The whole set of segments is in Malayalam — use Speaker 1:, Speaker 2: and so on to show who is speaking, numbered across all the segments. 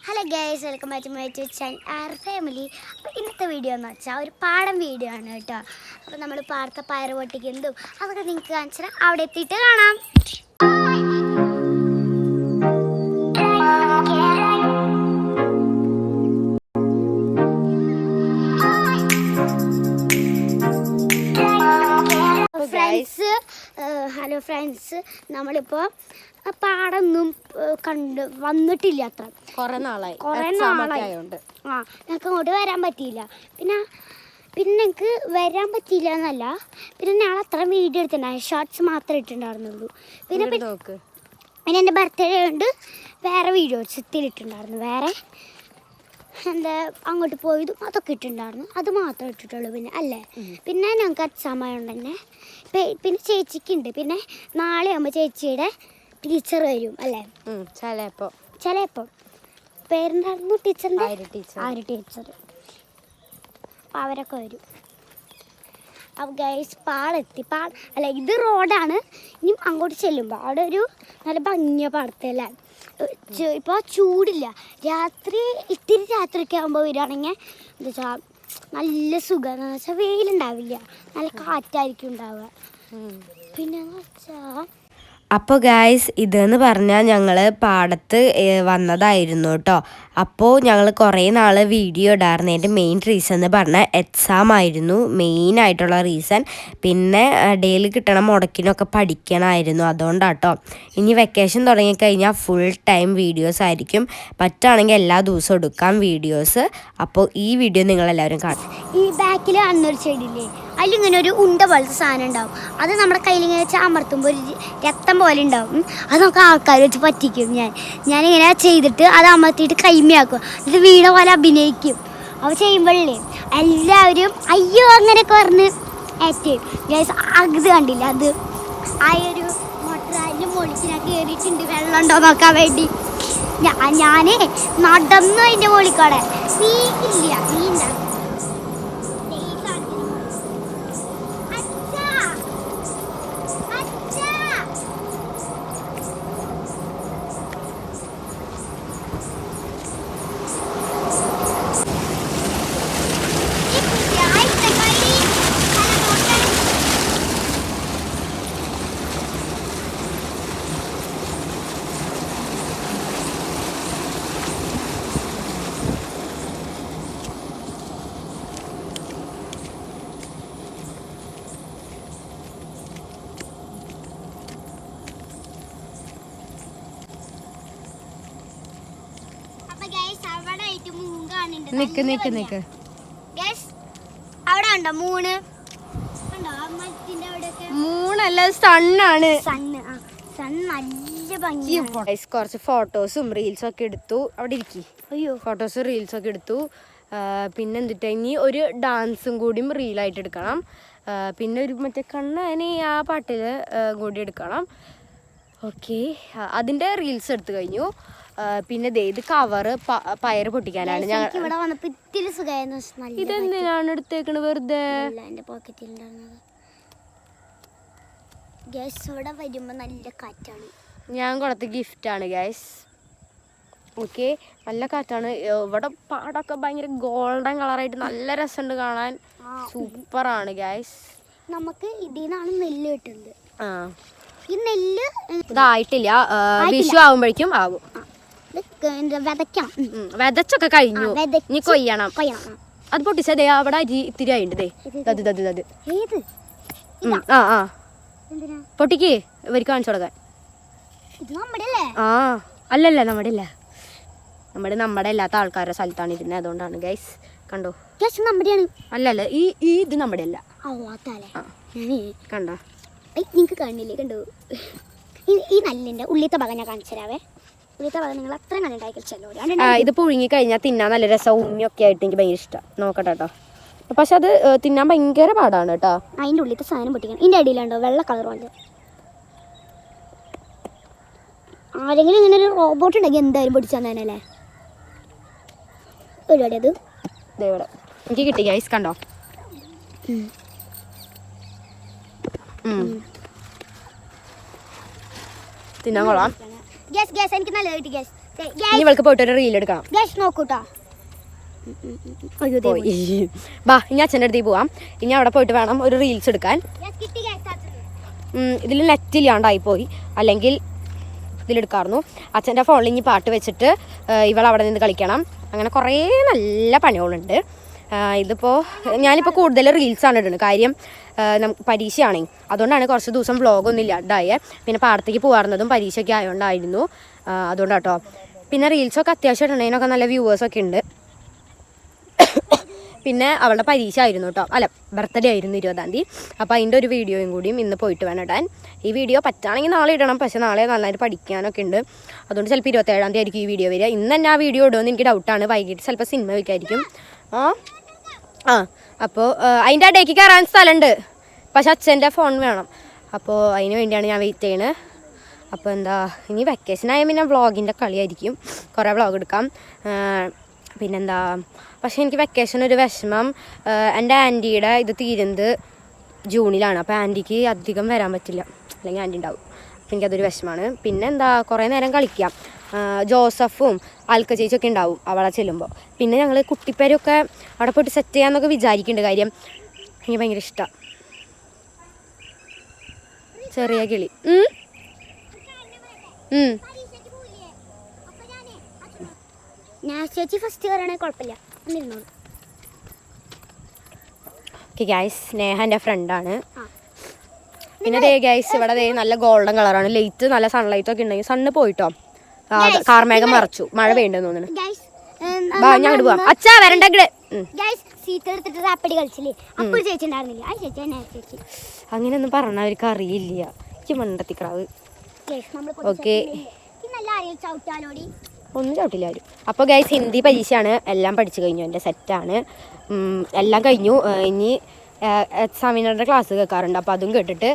Speaker 1: Hello guys, welcome back to my YouTube channel our family. അപ്പോൾ ഇന്നത്തെ വീഡിയോ എന്ന് വെച്ചാൽ ഒരു പാടം വീഡിയോ ആണ് കേട്ടോ. അപ്പോൾ നമ്മൾ പാടത്തെ പയർ പൊട്ടിക്കുന്നതും അതൊക്കെ നിങ്ങൾക്ക് കാണിച്ചാൽ അവിടെ എത്തിയിട്ട് കാണാം. ഹലോ ഫ്രണ്ട്സ്, നമ്മളിപ്പോൾ പാടൊന്നും വന്നിട്ടില്ല. അത്ര
Speaker 2: കുറേ നാളായി.
Speaker 1: ഞങ്ങൾക്ക് അങ്ങോട്ട് വരാൻ പറ്റിയില്ല. പിന്നെ എനിക്ക് വരാൻ പറ്റിയില്ല എന്നല്ല, പിന്നെ ഞങ്ങൾ അത്ര വീഡിയോ എടുത്തിട്ടുണ്ടായി, ഷോർട്സ് മാത്രമേ ഇട്ടുണ്ടായിരുന്നുള്ളൂ. പിന്നെ എൻ്റെ ബർത്ത്ഡേ കൊണ്ട് വേറെ വീഡിയോസ് ഇട്ടിട്ടുണ്ടായിരുന്നു. വേറെ എന്താ അങ്ങോട്ട് പോയതും അതൊക്കെ ഇട്ടിട്ടുണ്ടായിരുന്നു, അത് മാത്രമേ ഇട്ടിട്ടുള്ളൂ. പിന്നെ അല്ലേ, പിന്നെ ഞങ്ങൾക്ക് എക്സാമായതുകൊണ്ട് തന്നെ പിന്നെ ചേച്ചിക്കുണ്ട്. പിന്നെ നാളെ ആകുമ്പോൾ ചേച്ചിയുടെ ടീച്ചർ വരും അല്ലേ? ചിലപ്പോൾ പേരുണ്ടായിരുന്നു ടീച്ചറിൻ്റെ ആര് ടീച്ചർ, അപ്പോൾ അവരൊക്കെ വരും. അപ്പോൾ ഗൈസ് പാടെത്തി. അല്ല, ഇത് റോഡാണ്. ഇനി അങ്ങോട്ട് ചെല്ലുമ്പോൾ അവിടെ ഒരു നല്ല ഭംഗിയ പാടത്തല്ലേ. ഇപ്പോൾ ചൂടില്ല. ഇത്തിരി രാത്രിയൊക്കെ ആകുമ്പോൾ വരികയാണെങ്കിൽ എന്താ വെച്ചാൽ നല്ല സുഖമെന്ന് വെച്ചാൽ വെയിലുണ്ടാവില്ല, നല്ല കാറ്റായിരിക്കും ഉണ്ടാവുക. പിന്നെന്ന് വെച്ചാൽ
Speaker 2: അപ്പോൾ ഗായ്സ്, ഇതെന്ന് പറഞ്ഞാൽ ഞങ്ങൾ പാടത്ത് വന്നതായിരുന്നു കേട്ടോ. അപ്പോൾ ഞങ്ങൾ കുറേ നാൾ വീഡിയോ ഇടാറുണ്ട്. എൻ്റെ മെയിൻ റീസൺ എന്ന് പറഞ്ഞാൽ എക്സാം ആയിരുന്നു മെയിനായിട്ടുള്ള റീസൺ. പിന്നെ ഡെയിലി കിട്ടണ മുടക്കിനൊക്കെ പഠിക്കണമായിരുന്നു, അതുകൊണ്ടാട്ടോ. ഇനി വെക്കേഷൻ തുടങ്ങിക്കഴിഞ്ഞാൽ ഫുൾ ടൈം വീഡിയോസ് ആയിരിക്കും. പറ്റുകയാണെങ്കിൽ എല്ലാ ദിവസവും എടുക്കാം വീഡിയോസ്. അപ്പോൾ ഈ വീഡിയോ നിങ്ങളെല്ലാവരും കാണും.
Speaker 1: ഈ ബാക്കിൽ കാണുന്നൊരു ചെടിയില്ലേ, അതിലിങ്ങനെ ഒരു ഉണ്ട പോലത്തെ സാധനം ഉണ്ടാവും. അത് നമ്മുടെ കയ്യിലിങ്ങനെ വെച്ച് അമർത്തുമ്പോൾ ഒരു രക്തം പോലെ ഉണ്ടാവും. അത് നമുക്ക് ആൾക്കാർ വെച്ച് പറ്റിക്കും. ഞാനിങ്ങനെ ചെയ്തിട്ട് അത് അമർത്തിയിട്ട് കൈമയാക്കും, എന്നിട്ട് വീണ പോലെ അഭിനയിക്കും. അപ്പോൾ ചെയ്യുമ്പോഴേ എല്ലാവരും അയ്യോ അങ്ങനെയൊക്കെ പറഞ്ഞ് ഏറ്റവും അത് കണ്ടില്ല. അത് ആ ഒരു മോട്ടറിൻ്റെ മുകളിൽ ഞാൻ കയറിയിട്ടുണ്ട് വെള്ളം ഉണ്ടോ നോക്കാൻ വേണ്ടി. ഞാൻ നടന്നു അതിൻ്റെ മുകളിൽ നീക്കില്ല, നീന്താ.
Speaker 2: നിക്ക്
Speaker 1: അവിടെ ഉണ്ടോ
Speaker 2: മൂണല്ല, സണ്ണാണ്.
Speaker 1: നല്ല ഭംഗി.
Speaker 2: കുറച്ച് ഫോട്ടോസും റീൽസും ഒക്കെ എടുത്തു. അവിടെ ഇരിക്കി.
Speaker 1: അയ്യോ,
Speaker 2: ഫോട്ടോസും റീൽസും ഒക്കെ എടുത്തു. പിന്നെ എന്നിട്ട് ഇനി ഒരു ഡാൻസും കൂടിയും റീലായിട്ട് എടുക്കണം. പിന്നെ ഒരു മറ്റേ കണ്ണനെ ആ പാട്ടിൽ കൂടി എടുക്കണം. ഓക്കെ, അതിൻ്റെ റീൽസ് എടുത്തു കഴിഞ്ഞു. പിന്നെ ഇത് കവറ് പയർ പൊട്ടിക്കാനാണ്. ഇതെന്തിനാണ് എടുത്തേക്കണത് വെറുതെ?
Speaker 1: എൻ്റെ പോക്കറ്റിലുണ്ടായിരുന്നത്. ഗ്യാസ് ഇവിടെ വരുമ്പോൾ നല്ല കാറ്റാണ്.
Speaker 2: ഞാൻ കൊടുത്ത ഗിഫ്റ്റാണ് ഗ്യാസ്. ഓക്കെ, നല്ല കാറ്റാണ്. ഇവിടെ പാടൊക്കെ ഭയങ്കര ഗോൾഡൻ കളറായിട്ട് നല്ല രസമുണ്ട് കാണാൻ. സൂപ്പറാണ് ഗ്യാസ്.
Speaker 1: നമുക്ക് ഇതിൽ നിന്നാണ് നെല്ല് കിട്ടുന്നത്. ഈ നെല്ല്
Speaker 2: ഇതായിട്ടില്ല, വിഷു ആവുമ്പോഴേക്കും ആവും. വിതച്ചൊക്കെ കഴിഞ്ഞു, ഇനി കൊയ്യണം. അത് പൊട്ടിച്ചതേ അവിടെ അരി ഇത്തിരി ആയിണ്ട്. പൊട്ടിക്ക് ഇവർക്ക് കാണിച്ചു കൊടുക്കാൻ. അല്ലല്ല, നമ്മുടെ അല്ലാത്ത ആൾക്കാരുടെ സ്ഥലത്താണ് ഇരുന്നത്, അതുകൊണ്ടാണ് ഗൈസ്. കണ്ടോ? അല്ലല്ല, ഈ ഇത് നമ്മുടെ അല്ല. കണ്ടോ?
Speaker 1: നിങ്ങൾക്ക് കാണില്ലേ? കണ്ടോ? ഈ നെല്ലിന്റെ ഉള്ളിത്തെ ഭാഗം ഞാൻ കാണിച്ചു തരാവേ. നിങ്ങൾ അത്ര
Speaker 2: ഇത് പുഴുങ്ങി കഴിഞ്ഞാൽ തിന്നാൻ നല്ല രസം, ഉമ്മിയൊക്കെ ആയിട്ട് എനിക്ക് ഭയങ്കര ഇഷ്ടം. നോക്കട്ടെ കേട്ടോ. പക്ഷെ അത് തിന്നാൻ ഭയങ്കര പാടാണ് കേട്ടോ.
Speaker 1: അതിൻ്റെ ഉള്ളിലത്തെ സാധനം പൊട്ടിക്കണം. ഇതിൻ്റെ അടിയിലുണ്ടോ വെള്ള കളർ പോലെ. ആരെങ്കിലും ഇങ്ങനെ ഒരു റോബോട്ട് ഉണ്ടെങ്കിൽ എന്തായാലും പൊടിച്ചാൽ തന്നെയല്ലേ പരിപാടി. അത്
Speaker 2: ഇവിടെ എനിക്ക് കിട്ടി ഗൈസ്, കണ്ടോ? തിന്നാൻ കൊള്ളാം.
Speaker 1: ഗ്യാസ് എനിക്ക് നല്ല കിട്ടി ഗ്യാസ്.
Speaker 2: ഇനി ഇവൾക്ക് പോയിട്ട് ഒരു റീൽ എടുക്കണം.
Speaker 1: നോക്കൂട്ടോ.
Speaker 2: പോയി ബാ, ഇനി അച്ഛൻ്റെ അടുത്തേക്ക് പോവാം. ഇനി അവിടെ പോയിട്ട് വേണം ഒരു റീൽസ് എടുക്കാൻ. ഇതിൽ നെറ്റ് ഇല്ലാണ്ടായി പോയി, അല്ലെങ്കിൽ ഇതിലെടുക്കാറുന്നു. അച്ഛൻ്റെ ഫോണിൽ ഇനി പാട്ട് വെച്ചിട്ട് ഇവളവിടെ നിന്ന് കളിക്കണം. അങ്ങനെ കുറേ നല്ല പണികളുണ്ട്. ഇതിപ്പോൾ ഞാനിപ്പോൾ കൂടുതൽ റീൽസാണ് ഇടുന്നത്. കാര്യം പരീക്ഷയാണേ, അതുകൊണ്ടാണ് കുറച്ച് ദിവസം വ്ളോഗൊന്നും ഇല്ലാണ്ടായേ. പിന്നെ പാടത്തേക്ക് പോകാറുന്നതും പരീക്ഷയൊക്കെ ആയതുകൊണ്ടായിരുന്നു, അതുകൊണ്ടാട്ടോ. പിന്നെ റീൽസൊക്കെ അത്യാവശ്യം ഇടണതിനൊക്കെ നല്ല വ്യൂവേഴ്സൊക്കെ ഉണ്ട്. പിന്നെ അവളുടെ പരീക്ഷ ആയിരുന്നു കേട്ടോ, അല്ല ബർത്ത്ഡേ ആയിരുന്നു 20-ാം തീയതി. അപ്പോൾ അതിൻ്റെ ഒരു വീഡിയോയും കൂടിയും ഇന്ന് പോയിട്ട് വേണം ഇടാൻ. ഈ വീഡിയോ പറ്റുകയാണെങ്കിൽ നാളെ ഇടണം, പക്ഷേ നാളെ നന്നായിട്ട് പഠിക്കാനൊക്കെ ഉണ്ട്. അതുകൊണ്ട് ചിലപ്പോൾ 27-ാം തീയതി ആയിരിക്കും ഈ വീഡിയോ വരിക. ഇന്ന് തന്നെ ആ വീഡിയോ ഇടുമെന്ന് എനിക്ക് ഡൗട്ടാണ്. വൈകിട്ട് ചിലപ്പോൾ സിനിമ വയ്ക്കായിരിക്കും. അപ്പോൾ അതിൻ്റെ ഇടയ്ക്ക് കയറാൻ സ്ഥലമുണ്ട്, പക്ഷെ അച്ഛൻ്റെ ഫോൺ വേണം. അപ്പോൾ അതിന് വേണ്ടിയാണ് ഞാൻ വെയിറ്റ് ചെയ്യുന്നത്. അപ്പോൾ എന്താ, ഇനി വെക്കേഷനായ പിന്നെ വ്ളോഗിൻ്റെ കളിയായിരിക്കും, കുറേ വ്ളോഗ് എടുക്കാം. പിന്നെന്താ, പക്ഷേ എനിക്ക് വെക്കേഷൻ ഒരു വിഷമം. എൻ്റെ ആൻറ്റിയുടെ ഇത് തീരുന്നത് ജൂണിലാണ്. അപ്പോൾ ആൻറ്റിക്ക് അധികം വരാൻ പറ്റില്ല, അല്ലെങ്കിൽ ആൻറ്റി ഉണ്ടാവും. അപ്പോൾ എനിക്കതൊരു വിഷമമാണ്. പിന്നെ എന്താ, കുറേ നേരം കളിക്കാം. ജോസഫും ആൽക്ക ചേച്ചിയൊക്കെ ഉണ്ടാവും അവിടെ ചെല്ലുമ്പോൾ. പിന്നെ ഞങ്ങൾ കുട്ടിപ്പേരൊക്കെ അവിടെ പോയിട്ട് സെറ്റ് ചെയ്യാമെന്നൊക്കെ വിചാരിക്കുന്നുണ്ട്. കാര്യം എനിക്ക് ഭയങ്കര ഇഷ്ടമാണ് ചെറിയ കിളി.
Speaker 1: ചേച്ചി ഫസ്റ്റ് കയറാണെങ്കിൽ കുഴപ്പമില്ല.
Speaker 2: ഓക്കെ ഗൈസ്, സ്നേഹ എൻ്റെ ഫ്രണ്ടാണ്. പിന്നെ ദേ ഗൈസ്, ഇവിടെ ദേ നല്ല ഗോൾഡൻ കളറാണ്. ലൈറ്റ് നല്ല സൺലൈറ്റ് ഒക്കെ ഉണ്ടെങ്കിൽ സണ്ണ് പോയിട്ടോ, കാർമേഘം മറച്ചു, മഴ പെയ്യുണ്ടെന്ന് തോന്നുന്നു. ഞാൻ അങ്ങോട്ട് പോവാം. അച്ഛാ വരണ്ട. അങ്ങനെയൊന്നും പറഞ്ഞാൽ അവർക്ക് അറിയില്ല. എനിക്ക് മണ്ടത്തിക്രാവ്. ഓക്കെ, ഒന്നും ചവിട്ടില്ല ആരും. അപ്പോൾ ഗൈസ്, ഹിന്ദി പരീക്ഷയാണ്. എല്ലാം പഠിച്ചു കഴിഞ്ഞു, എൻ്റെ സെറ്റാണ്, എല്ലാം കഴിഞ്ഞു. ഇനി എക്സാമിനറുടെ ക്ലാസ് കേൾക്കാറുണ്ട്, അപ്പോൾ അതും കേട്ടിട്ട്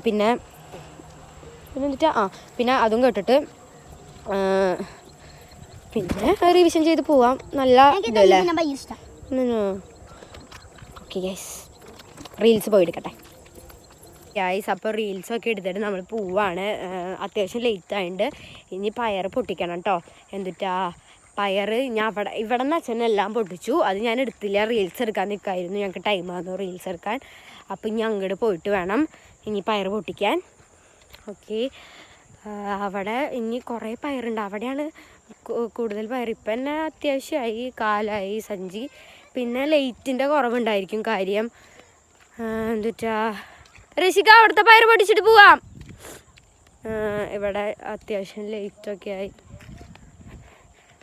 Speaker 2: പിന്നെ എന്നിട്ട് പിന്നെ അതും കേട്ടിട്ട് പിന്നെ റിവിഷൻ ചെയ്ത് പോവാം. നല്ല ഇതല്ലേ. ഓക്കെ ഗൈസ്, റീൽസ് പോയി എടുക്കട്ടെ ഗൈസ്. അപ്പോൾ റീൽസൊക്കെ എടുത്തിട്ട് നമ്മൾ പോവാണ്. അത്യാവശ്യം ലേറ്റ് ആയിട്ടുണ്ട്. ഇനി പയർ പൊട്ടിക്കണം കേട്ടോ. എന്നിട്ടാ പയർ ഞാൻ ഇവിടെ നിന്ന് അച്ഛനെല്ലാം പൊട്ടിച്ചു. അത് ഞാൻ എടുത്തില്ല, റീൽസ് എടുക്കാൻ നിൽക്കായിരുന്നു. ഞങ്ങൾക്ക് ടൈമായിരുന്നു റീൽസ് എടുക്കാൻ. അപ്പോൾ ഇനി അങ്ങോട്ട് പോയിട്ട് വേണം ഇനി പയർ പൊട്ടിക്കാൻ. ഓക്കെ, അവിടെ ഇനി കുറേ പയറുണ്ട്. അവിടെയാണ് കൂടുതൽ പയർ. ഇപ്പം തന്നെ അത്യാവശ്യമായി, കാലായി സഞ്ചി. പിന്നെ ലൈറ്റിൻ്റെ കുറവുണ്ടായിരിക്കും. കാര്യം എന്നിട്ടാ ഋഷിക അവിടുത്തെ പയർ പൊട്ടിച്ചിട്ട് പോവാം. ഇവിടെ അത്യാവശ്യം ലേറ്റൊക്കെ ആയി.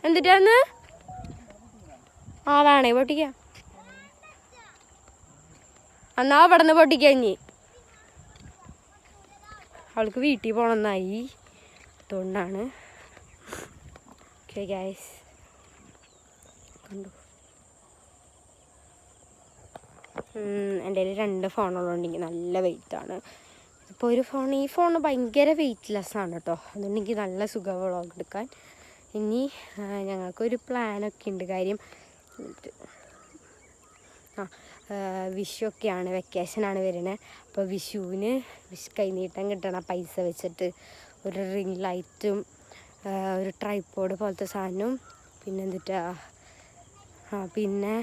Speaker 2: എന്നിട്ടാന്ന് വേണേ പൊട്ടിക്കാം. എന്നാ അവിടെ നിന്ന് പൊട്ടിക്കാം. ഇനി അവൾക്ക് വീട്ടിൽ പോകണമെന്നായി, അതുകൊണ്ടാണ്. ഓക്കെ ഗൈസ്, കണ്ടു. എൻ്റെ കയ്യിൽ 2 ഫോണുള്ളതുകൊണ്ട് നല്ല വെയിറ്റാണ്. ഇപ്പോൾ ഒരു ഫോൺ, ഈ ഫോൺ ഭയങ്കര വെയ്റ്റ്ലെസ്സാണ് കേട്ടോ. അതുകൊണ്ട് എനിക്ക് നല്ല സുഖം വ്ളോഗ് എടുക്കാൻ. ഇനി ഞങ്ങൾക്കൊരു പ്ലാനൊക്കെ ഉണ്ട്. കാര്യം വിഷുവൊക്കെയാണ്, വെക്കേഷനാണ് വരുന്നത്. അപ്പോൾ വിഷുവിന് കൈനീട്ടം കിട്ടണ പൈസ വെച്ചിട്ട് ഒരു റിംഗ് ലൈറ്റും ഒരു ട്രൈപ്പോഡ് പോലത്തെ സാധനവും പിന്നെ എന്നിട്ടാ പിന്നെ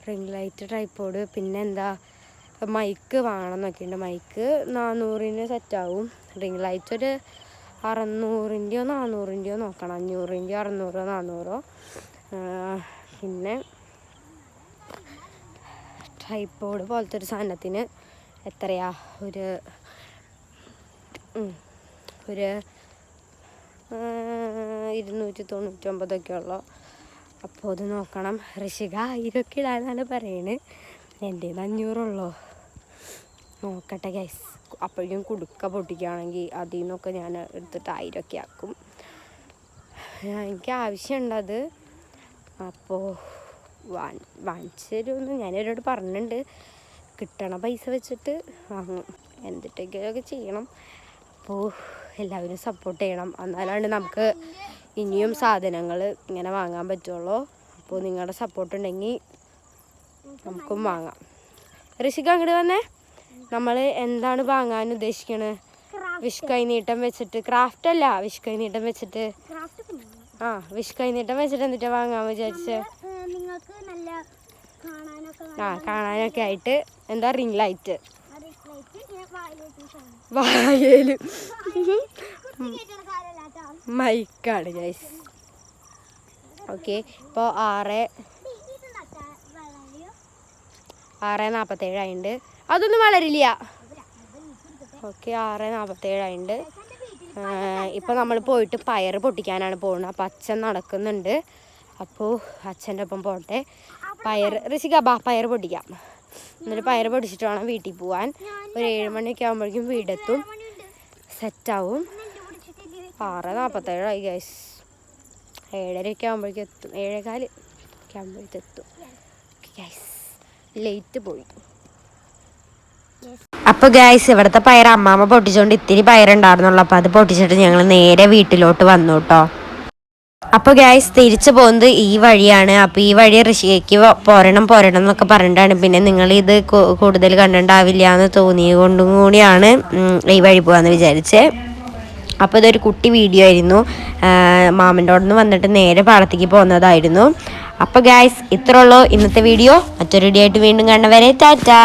Speaker 2: റിംഗ് ലൈറ്റ്, ട്രൈപ്പോഡ്, പിന്നെ എന്താ മൈക്ക് വാങ്ങണമെന്നൊക്കെ ഉണ്ട്. മൈക്ക് 400-ന് സെറ്റാവും. റിംഗ് ലൈറ്റ് ഒരു 600-ൻ്റെയോ 400-ൻ്റെയോ നോക്കണം. 500-ൻ്റെയോ 600-ഓ 400-ഓ. പിന്നെ ട്രൈപ്പോഡ് പോലത്തെ ഒരു സാധനത്തിന് എത്രയാ, ഒരു 299 ഉള്ളൂ. അപ്പോൾ അത് നോക്കണം. ഋഷിക 1000 ഇടാനാണ് പറയണത്. എൻ്റെ 500 ഉള്ളൂ. നോക്കട്ടെ ഗൈസ്. അപ്പോഴേക്കും കുടുക്ക പൊട്ടിക്കുകയാണെങ്കിൽ അതിൽ നിന്നൊക്കെ ഞാൻ എടുത്തിട്ട് 1000 ആക്കും. എനിക്ക് ആവശ്യമുണ്ടത്. അപ്പോൾ വാങ്ങിച്ചു തരുമെന്ന് ഞാനവരോട് പറഞ്ഞിട്ടുണ്ട്. കിട്ടണ പൈസ വെച്ചിട്ട് വാങ്ങും, എന്തിട്ടൊക്കെ ചെയ്യണം. അപ്പോൾ എല്ലാവരും സപ്പോർട്ട് ചെയ്യണം, എന്നാലാണ് നമുക്ക് ഇനിയും സാധനങ്ങൾ ഇങ്ങനെ വാങ്ങാൻ പറ്റുള്ളൂ. അപ്പോൾ നിങ്ങളുടെ സപ്പോർട്ട് ഉണ്ടെങ്കിൽ നമുക്കും വാങ്ങാം. ഋഷിക അങ്ങോട്ട് വന്നേ. നമ്മൾ എന്താണ് വാങ്ങാൻ ഉദ്ദേശിക്കണത്? വിഷ് കൈനീട്ടം വെച്ചിട്ട്, ക്രാഫ്റ്റ് അല്ല, വിഷ് കൈനീട്ടം വെച്ചിട്ട് ആ വിഷ് കൈനീട്ടം വെച്ചിട്ട് എന്നിട്ടാ വാങ്ങാൻ വിചാരിച്ചേ?
Speaker 1: നിങ്ങൾക്ക് നല്ല
Speaker 2: കാണാനൊക്കെ ആയിട്ട് എന്താ റിംഗ് ലൈറ്റ്
Speaker 1: വായിലേക്ക്
Speaker 2: വായല് മൈക്കാണ് ഗൈസ്. ഓക്കെ, ഇപ്പോൾ 6:47 ആയിട്ടുണ്ട്. അതൊന്നും വളരില്ല. ഓക്കെ, 6:47 ആയിട്ടുണ്ട്. ഇപ്പോൾ നമ്മൾ പോയിട്ട് പയർ പൊട്ടിക്കാനാണ് പോകുന്നത്. അപ്പോൾ അച്ഛൻ നടക്കുന്നുണ്ട്. അപ്പോൾ അച്ഛൻ്റെ ഒപ്പം പോട്ടെ. ഋഷിക ബാ പയർ പൊട്ടിക്കാം. എന്നിട്ട് പയർ പൊടിച്ചിട്ട് വേണം വീട്ടിൽ പോവാൻ. ഒരു 7 മണിയൊക്കെ ആകുമ്പോഴേക്കും വീടെത്തും, സെറ്റാവും. 6:47 ആയി ഗൈസ്. 7:30 ആകുമ്പോഴേക്കും എത്തും. 7:15 ഒക്കെ ആകുമ്പോഴേക്കും എത്തും ഗൈസ്. ലേറ്റ് പോയി. അപ്പോൾ ഗൈസ് ഇവിടുത്തെ പയർ അമ്മാമ്മ പൊട്ടിച്ചുകൊണ്ട് ഇത്തിരി പയറുണ്ടായിരുന്നുള്ളൂ. അപ്പോൾ അത് പൊട്ടിച്ചിട്ട് ഞങ്ങൾ നേരെ വീട്ടിലോട്ട് വന്നു കേട്ടോ. അപ്പോൾ ഗൈസ് തിരിച്ചു പോകുന്നത് ഈ വഴിയാണ്. അപ്പോൾ ഈ വഴി ഋഷികയ്ക്ക് പോരണം എന്നൊക്കെ പറഞ്ഞിട്ടാണ്. പിന്നെ നിങ്ങൾ ഇത് കൂടുതൽ കണ്ടിട്ടുണ്ടാവില്ല എന്ന് തോന്നിയത് കൊണ്ടും കൂടിയാണ് ഈ വഴി പോകാമെന്ന് വിചാരിച്ചത്. അപ്പോൾ ഇതൊരു കുട്ടി വീഡിയോ ആയിരുന്നു. മാമൻ്റെ അവിടെ നിന്ന് വന്നിട്ട് നേരെ പാടത്തേക്ക് പോകുന്നതായിരുന്നു. അപ്പോൾ ഗൈസ് ഇത്രേ ഉള്ളൂ ഇന്നത്തെ വീഡിയോ. മറ്റൊരു വീഡിയോ ആയിട്ട് വീണ്ടും കാണുന്നവരെ ടാറ്റാ.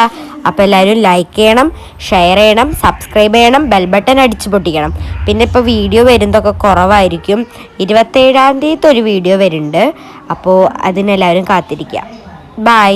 Speaker 2: അപ്പോൾ എല്ലാവരും ലൈക്ക് ചെയ്യണം, ഷെയർ ചെയ്യണം, സബ്സ്ക്രൈബ് ചെയ്യണം, ബെൽ ബട്ടൺ അടിച്ചു പൊട്ടിക്കണം. പിന്നെ ഇപ്പോൾ വീഡിയോ വരുന്നതൊക്കെ കുറവായിരിക്കും. 27-ാം തീയതി ഒരു വീഡിയോ വരുന്നുണ്ട്. അപ്പോൾ അതിനെല്ലാവരും കാത്തിരിക്കുക. ബൈ.